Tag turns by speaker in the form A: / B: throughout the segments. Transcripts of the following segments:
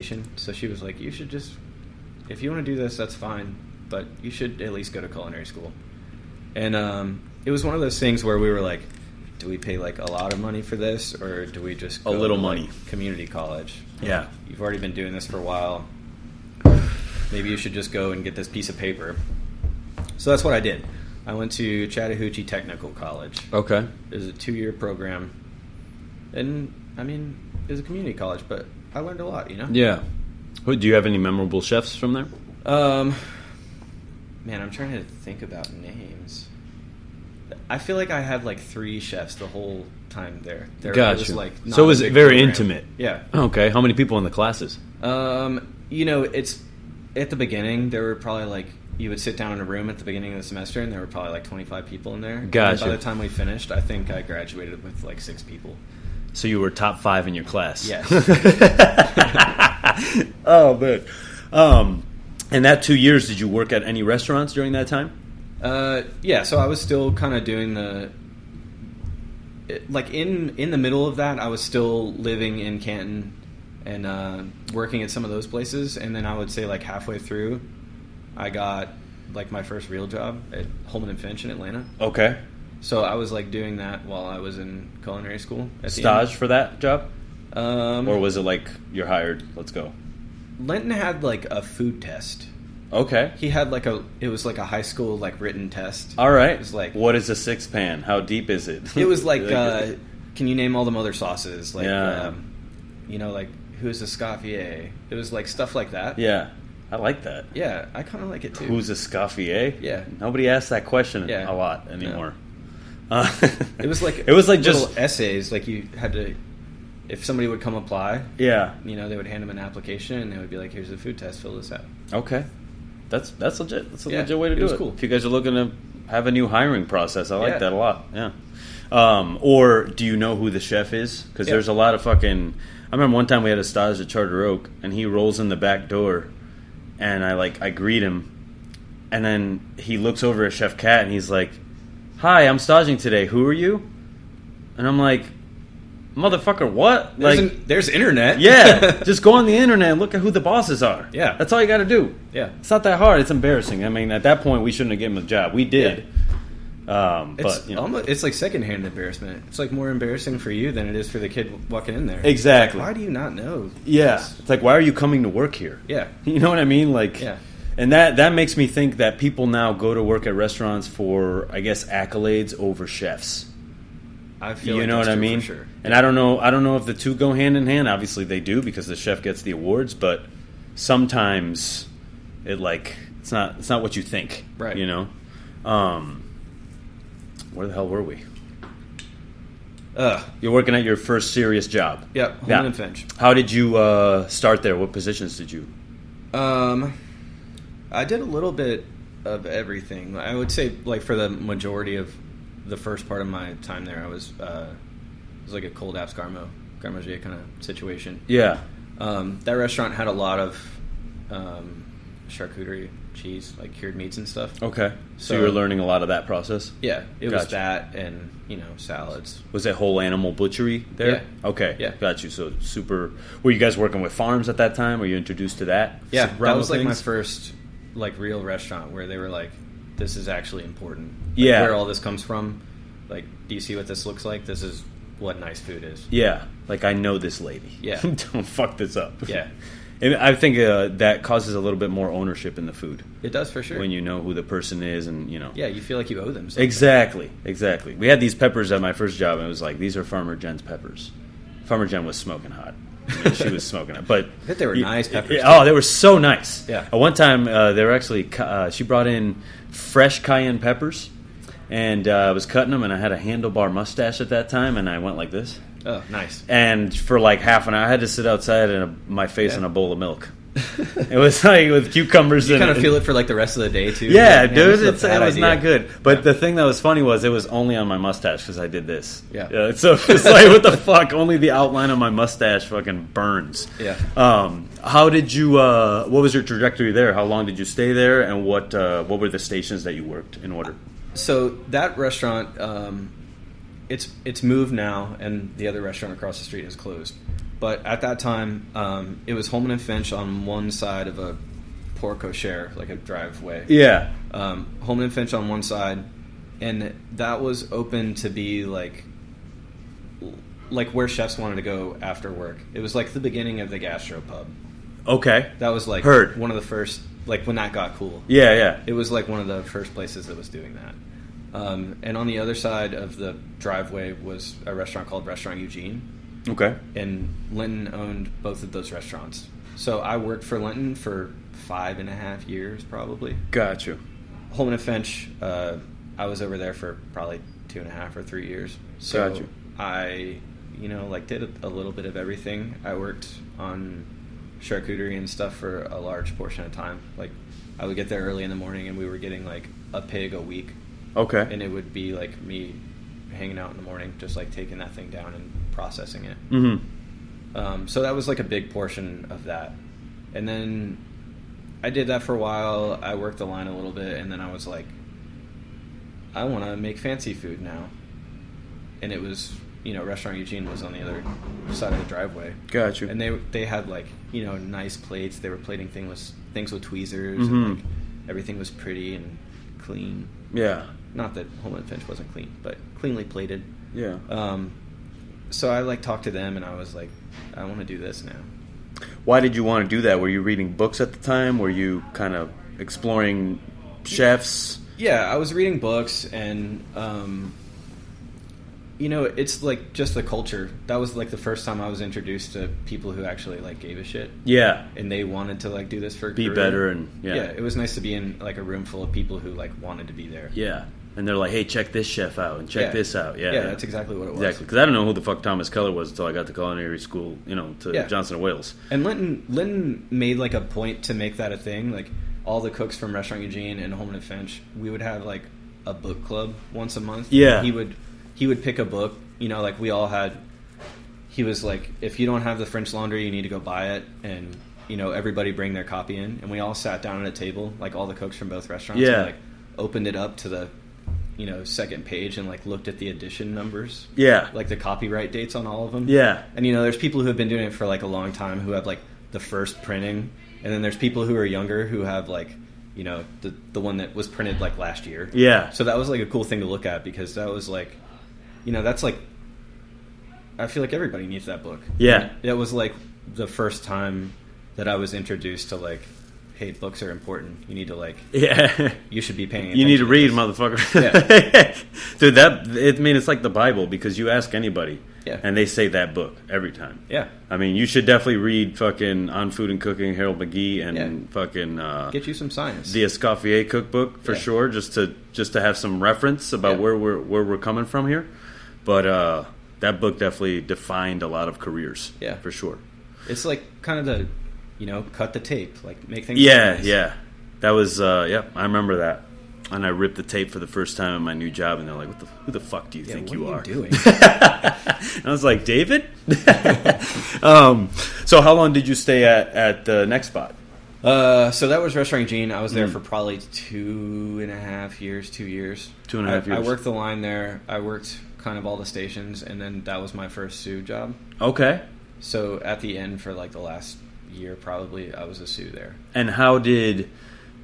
A: So she was like, you should just, if you want to do this, that's fine, but you should at least go to culinary school. And it was one of those things where we were like, do we pay like a lot of money for this, or do we just go
B: a little
A: to,
B: money,
A: like, community college?
B: Yeah.
A: Like, you've already been doing this for a while. Maybe you should just go and get this piece of paper. So that's what I did. I went to Chattahoochee Technical College.
B: Okay.
A: It was a 2-year program. And, I mean, it was a community college, but I learned a lot, you know?
B: Yeah. Do you have any memorable chefs from there?
A: Man, I'm trying to think about names. I feel like I had like 3 chefs the whole time there.
B: Gotcha.
A: Like,
B: so it was very
A: program.
B: intimate.
A: Yeah.
B: Okay. How many people in the classes?
A: You know, it's at the beginning. There were probably like, you would sit down in a room at the beginning of the semester, and there were probably like 25 people in there.
B: Gotcha.
A: And by the time we finished, I think I graduated with like 6 people.
B: So you were top 5 in your class.
A: Yes.
B: Oh, man. And that 2 years, did you work at any restaurants during that time?
A: Yeah, so I was still kind of doing like in the middle of that, I was still living in Canton and working at some of those places, and then I would say like halfway through, I got like my first real job at Holman and Finch in Atlanta.
B: Okay.
A: So I was like doing that while I was in culinary school. At the
B: Stage
A: end.
B: for that job?
A: Or
B: was it like you're hired, let's go?
A: Linton had like a food test.
B: Okay.
A: He had like it was like a high school like written test.
B: All right.
A: It was like,
B: what is a 6-pan? How deep is it?
A: It was like, can you name all the other sauces? Like,
B: yeah.
A: You know, like, who's a Scoffier? It was like stuff like that.
B: Yeah. I like that.
A: Yeah, I kind of like it too.
B: Who's a Scoffier?
A: Yeah.
B: Nobody asks that question
A: Yeah.
B: a lot anymore.
A: No. It was like
B: just
A: little essays. Like you had to, if somebody would come apply,
B: yeah,
A: you know, they would hand them an application and they would be like, "Here's the food test. Fill this out."
B: Okay, that's legit. That's a
A: Yeah,
B: legit way to do it.
A: was cool.
B: If you guys are looking to have a new hiring process, I like
A: Yeah.
B: that a lot. Yeah. Or do you know who the chef is? Because
A: Yeah.
B: there's a lot of fucking. I remember one time we had a stage at Charter Oak, and he rolls in the back door, and I greet him, and then he looks over at Chef Cat, and he's like, "Hi, I'm staging today. Who are you?" And I'm like, "Motherfucker, what?"
A: There's internet.
B: Yeah, just go on the internet and look at who the bosses are.
A: Yeah.
B: That's all you got to do.
A: Yeah.
B: It's not that hard. It's embarrassing. I mean, at that point, we shouldn't have given him the job. We did.
A: It's
B: But
A: it's like secondhand embarrassment. It's like more embarrassing for you than it is for the kid walking in there.
B: Exactly.
A: Like, why do you not know?
B: Yeah.
A: this?
B: It's like, why are you coming to work here?
A: Yeah.
B: You know what I mean? Like,
A: Yeah.
B: And that makes me think that people now go to work at restaurants for, I guess, accolades over chefs.
A: I feel
B: You
A: like
B: know
A: that's
B: what I
A: true
B: mean?
A: for sure.
B: And I don't know if the two go hand in hand. Obviously they do, because the chef gets the awards, but sometimes it's not what you think.
A: Right.
B: You know? Where the hell were we? You're working at your first serious job.
A: Yep, Holman and Finch.
B: How did you start there? What positions did you?
A: I did a little bit of everything. I would say, like, for the majority of the first part of my time there, it was like a cold apps garmager kind of situation.
B: Yeah.
A: That restaurant had a lot of charcuterie, cheese, like cured meats and stuff.
B: Okay. So
A: So-
B: you were learning a lot of that process?
A: Yeah, it was
B: Gotcha.
A: that and, you know, salads.
B: Was it whole animal butchery there?
A: Yeah.
B: Okay.
A: Yeah.
B: Got you. So super. Were you guys working with farms at that time? Were you introduced to that?
A: Yeah, that
B: realm
A: was
B: of
A: like my
B: things?
A: first, like, real restaurant where they were like, this is actually important. Like,
B: Yeah.
A: where all this comes from. Like, do you see what this looks like? This is what nice food is.
B: Yeah. Like, I know this lady.
A: Yeah.
B: Don't fuck this up.
A: Yeah.
B: And I think that causes a little bit more ownership in the food
A: It does for sure.
B: when you know who the person is, and you know.
A: Yeah, you feel like you owe them something.
B: Exactly. We had these peppers at my first job, and it was like, these are Farmer Jen's peppers. Farmer Jen was smoking hot. I mean, she was smoking it, but
A: I bet they were nice peppers.
B: Oh, they were so nice.
A: Yeah.
B: At one time, they were actually. She brought in fresh cayenne peppers, and I was cutting them, and I had a handlebar mustache at that time, and I went like this.
A: Oh, nice.
B: And for like half an hour, I had to sit outside in my face
A: Yeah.
B: in a bowl of milk. It was like with cucumbers.
A: You
B: and
A: kind of feel it for like the rest of the day too.
B: Yeah,
A: Like, man,
B: dude,
A: this is a
B: it
A: bad
B: was
A: idea.
B: not good. But
A: Yeah.
B: the thing that was funny was it was only on my mustache because I did this.
A: Yeah.
B: So it's like, what the fuck? Only the outline of my mustache fucking burns.
A: Yeah.
B: How did you? What was your trajectory there? How long did you stay there? And what were the stations that you worked in order?
A: So that restaurant, it's moved now, and the other restaurant across the street is closed. But at that time, it was Holman and Finch on one side of a porte cochere, like a driveway.
B: Yeah.
A: Holman and Finch on one side, and that was open to be like where chefs wanted to go after work. It was like the beginning of the gastropub.
B: Okay.
A: That was like one of the first, like when that got cool.
B: Yeah, yeah.
A: It was like one of the first places that was doing that. And on the other side of the driveway was a restaurant called Restaurant Eugene.
B: Okay.
A: And Linton owned both of those restaurants. So I worked for Linton for 5.5 years, probably.
B: Gotcha.
A: Holman and Finch, I was over there for probably 2.5 or 3 years. So
B: Gotcha.
A: I, did a little bit of everything. I worked on charcuterie and stuff for a large portion of time. Like, I would get there early in the morning, and we were getting like a pig a week.
B: Okay.
A: And it would be like me hanging out in the morning, just like taking that thing down and processing it.
B: Mm-hmm.
A: So that was like a big portion of that. And then I did that for a while. I worked the line a little bit, and then I was like, I want to make fancy food now. And it was, Restaurant Eugene was on the other side of the driveway.
B: Gotcha.
A: And they had like, nice plates. They were plating things with tweezers,
B: mm-hmm.
A: and like everything was pretty and clean.
B: Yeah.
A: Not that Holman and Finch wasn't clean, but cleanly plated.
B: Yeah.
A: So I talked to them, and I was like, I want to do this now.
B: Why did you want to do that? Were you reading books at the time? Were you kind of exploring chefs?
A: Yeah, I was reading books, and it's like just the culture. That was like the first time I was introduced to people who actually like gave a shit.
B: Yeah.
A: And they wanted to like do this for a
B: be
A: career.
B: better, and yeah,
A: it was nice to be in like a room full of people who like wanted to be there.
B: Yeah. And they're like, hey, check this chef out, and check this out. Yeah,
A: that's exactly what it was.
B: Exactly, because I don't know who the fuck Thomas Keller was until I got to culinary school, to Johnson and Wales.
A: And Linton made like a point to make that a thing. Like all the cooks from Restaurant Eugene and Holman and Finch, we would have like a book club once a month.
B: Yeah.
A: He would pick a book. Like we all had. He was like, if you don't have the French Laundry, you need to go buy it, and everybody bring their copy in, and we all sat down at a table, like all the cooks from both restaurants, and like opened it up to the second page and like looked at the edition numbers. Yeah. Like the copyright dates on all of them. Yeah. And there's people who have been doing it for like a long time who have like the first printing, and then there's people who are younger who have like the one that was printed like last year. Yeah. So that was like a cool thing to look at, because that was like that's like, I feel like everybody needs that book. Yeah. It was like the first time that I was introduced to like, hey, books are important. You need to like, you should be paying attention.
B: You need to read, motherfucker. Yeah. Dude, it's like the Bible, because you ask anybody, and they say that book every time. Yeah. I mean, you should definitely read fucking On Food and Cooking, Harold McGee, and fucking
A: get you some science.
B: The Escoffier cookbook for sure, just to have some reference about where we're coming from here. But that book definitely defined a lot of careers. Yeah, for sure.
A: It's like kind of the cut the tape, like make things.
B: Yeah,
A: nice.
B: Yeah. That was, I remember that. And I ripped the tape for the first time in my new job, and they're like, who the fuck do you think you are?
A: What are you doing?
B: And I was like, David? So how long did you stay at the next spot?
A: So that was Restaurant Eugene. I was there for probably 2.5 years, 2 years.
B: 2.5 years.
A: I worked the line there. I worked kind of all the stations, and then that was my first Sous job.
B: Okay.
A: So at the end, for like the last year probably, I was a Sous there.
B: And how did,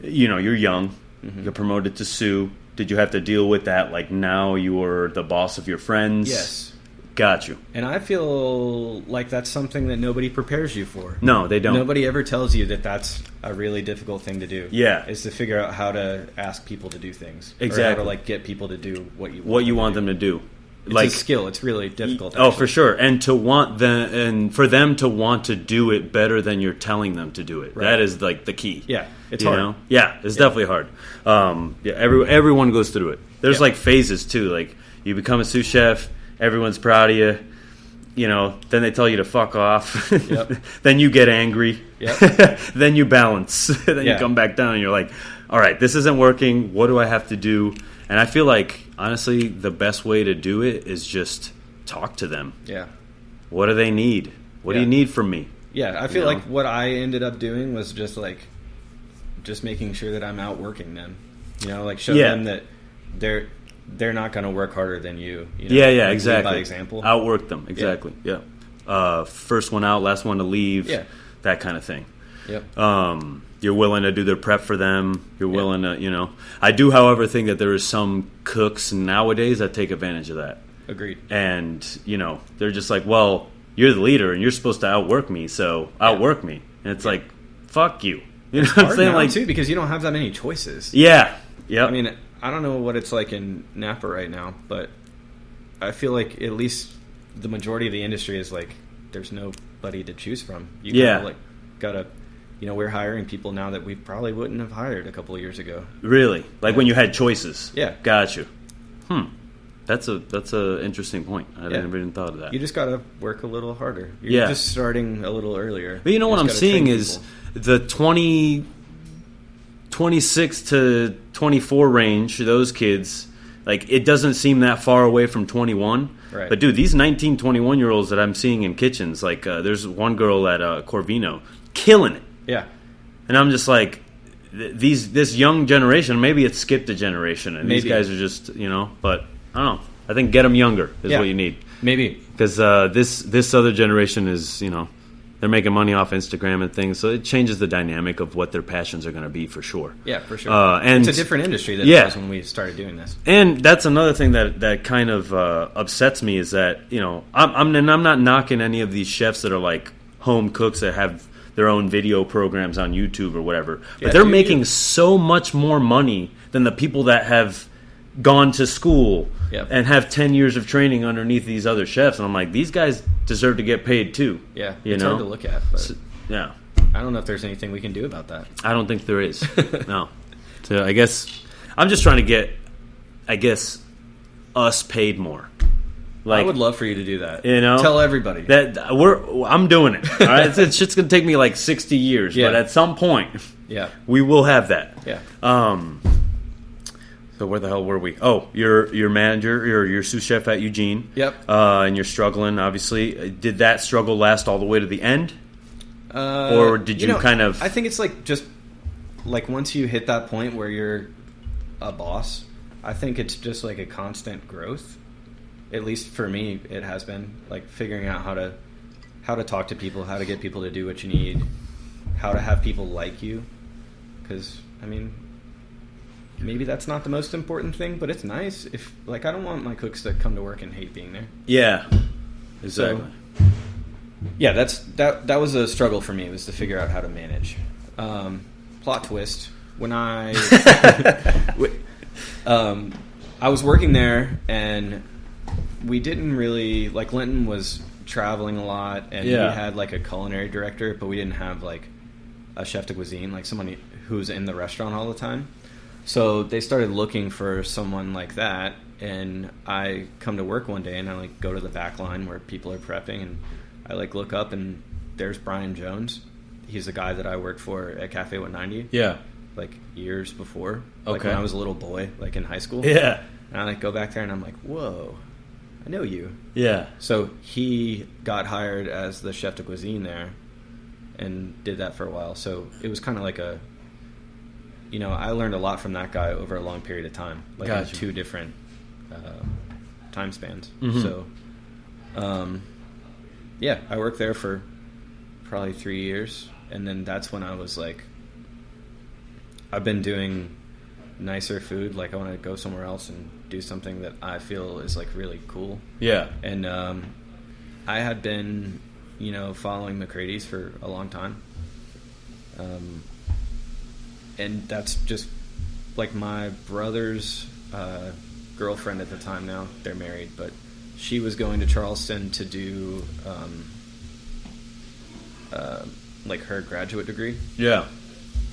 B: you're young, you're promoted to Sous. Did you have to deal with that, like now you're the boss of your friends?
A: Yes.
B: Got you.
A: And I feel like that's something that nobody prepares you for.
B: No, they don't.
A: Nobody ever tells you that that's a really difficult thing to do. Yeah. Is to figure out how to ask people to do things. Exactly. Or how to like get people to do what you want them to do.
B: It's
A: like a skill. It's really difficult.
B: Oh, for sure. And for them to want to do it better than you're telling them to do it. Right. That is like the key.
A: Yeah, it's hard.
B: Yeah, it's definitely hard. Everyone goes through it. There's like phases too. Like you become a sous chef, everyone's proud of you. Then they tell you to fuck off. Yep. Then you get angry. Yep. Then you balance. Then you come back down and you're like, all right, this isn't working. What do I have to do? And I feel like, honestly, the best way to do it is just talk to them. Yeah. What do they need? What do you need from me?
A: Yeah, I feel like what I ended up doing was just making sure that I'm outworking them. Show them that they're not going to work harder than you.
B: Yeah, exactly.
A: By example.
B: Outwork them, exactly. Yeah. first one out, last one to leave, that kind of thing.
A: Yep.
B: You're willing to do their prep for them. You're willing to, I do, however, think that there is some cooks nowadays that take advantage of that.
A: Agreed.
B: And, they're just like, well, you're the leader and you're supposed to outwork me, so outwork me. And it's like, fuck you. You know what I'm saying?
A: Like, too, because you don't have that many choices.
B: Yeah. Yeah.
A: I mean, I don't know what it's like in Napa right now, but I feel like at least the majority of the industry is like, there's nobody to choose from. You gotta, we're hiring people now that we probably wouldn't have hired a couple of years ago.
B: Really? Like when you had choices?
A: Yeah.
B: Got you. That's a interesting point. I never even thought of that.
A: You just gotta work a little harder. You're just starting a little earlier.
B: But what I'm seeing is the 26 to 24 range, those kids, like, it doesn't seem that far away from 21.
A: Right.
B: But, dude, these 19, 21-year-olds that I'm seeing in kitchens, like, there's one girl at Corvino killing it.
A: Yeah.
B: And I'm just like, this young generation, maybe it's skipped a generation, and these guys are just, but I don't know. I think get them younger is what you need.
A: Maybe.
B: Because this other generation is, they're making money off Instagram and things, so it changes the dynamic of what their passions are going to be for sure.
A: Yeah, for sure. And it's a different industry than it was when we started doing this.
B: And that's another thing that kind of upsets me is that, I'm not knocking any of these chefs that are like home cooks that have their own video programs on YouTube or whatever. But they're making so much more money than the people that have gone to school and have 10 years of training underneath these other chefs. And I'm like, these guys deserve to get paid too.
A: Yeah, it's hard to look at. But
B: yeah.
A: I don't know if there's anything we can do about that.
B: I don't think there is. No. So I guess I'm just trying to get, us paid more. Like,
A: I would love for you to do that.
B: Tell
A: everybody
B: that I'm doing it. All right, it's shit's gonna take me like 60 years, but at some point, we will have that.
A: Yeah.
B: So where the hell were we? Oh, your manager, your sous chef at Eugene.
A: Yep.
B: And you're struggling, obviously. Did that struggle last all the way to the end, or did you kind of?
A: I think it's like just like once you hit that point where you're a boss, I think it's just like a constant growth. At least for me, it has been like figuring out how to talk to people, how to get people to do what you need, how to have people like you. Because I mean, maybe that's not the most important thing, but it's nice if I don't want my cooks to come to work and hate being there.
B: Yeah, exactly.
A: So, yeah, that was a struggle for me, was to figure out how to manage. Plot twist: when I was working there and we didn't really Linton was traveling a lot, and we had like a culinary director, but we didn't have like a chef de cuisine, like somebody who's in the restaurant all the time. So they started looking for someone like that, and I come to work one day and I go to the back line where people are prepping, and I look up and there's Brian Jones. He's the guy that I worked for at Cafe 190.
B: Yeah.
A: Years before.
B: Okay.
A: When I was a little boy, in high school.
B: Yeah.
A: And I go back there and I'm like, whoa, I know you.
B: Yeah.
A: So he got hired as the chef de cuisine there and did that for a while. So it was kind of like I learned a lot from that guy over a long period of time, in two different time spans.
B: Mm-hmm.
A: So, I worked there for probably 3 years, and then that's when I was like, I've been doing nicer food. I want to go somewhere else and do something that I feel is really cool.
B: Yeah.
A: And I had been, following McCrady's for a long time. And that's just my brother's girlfriend at the time. Now they're married, but she was going to Charleston to do her graduate degree.
B: Yeah.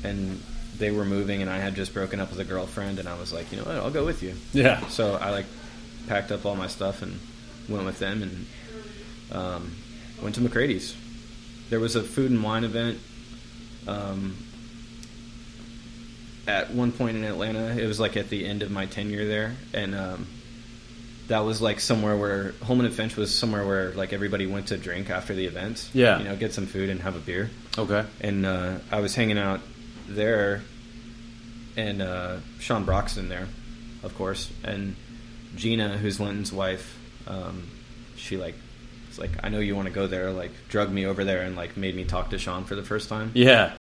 A: And they were moving, and I had just broken up with a girlfriend, and I was like, you know what, I'll go with you.
B: Yeah.
A: So I packed up all my stuff and went with them, and went to McCrady's. There was a food and wine event at one point in Atlanta. It was at the end of my tenure there, and that was somewhere where Holman and Finch was somewhere where everybody went to drink after the events.
B: Yeah.
A: Get some food and have a beer.
B: Okay.
A: And I was hanging out there, and Sean Broxton there, of course, and Gina, who's Linton's wife, she It's like, I know you want to go there, like, drug me over there and, like, made me talk to Sean for the first time.
B: Yeah.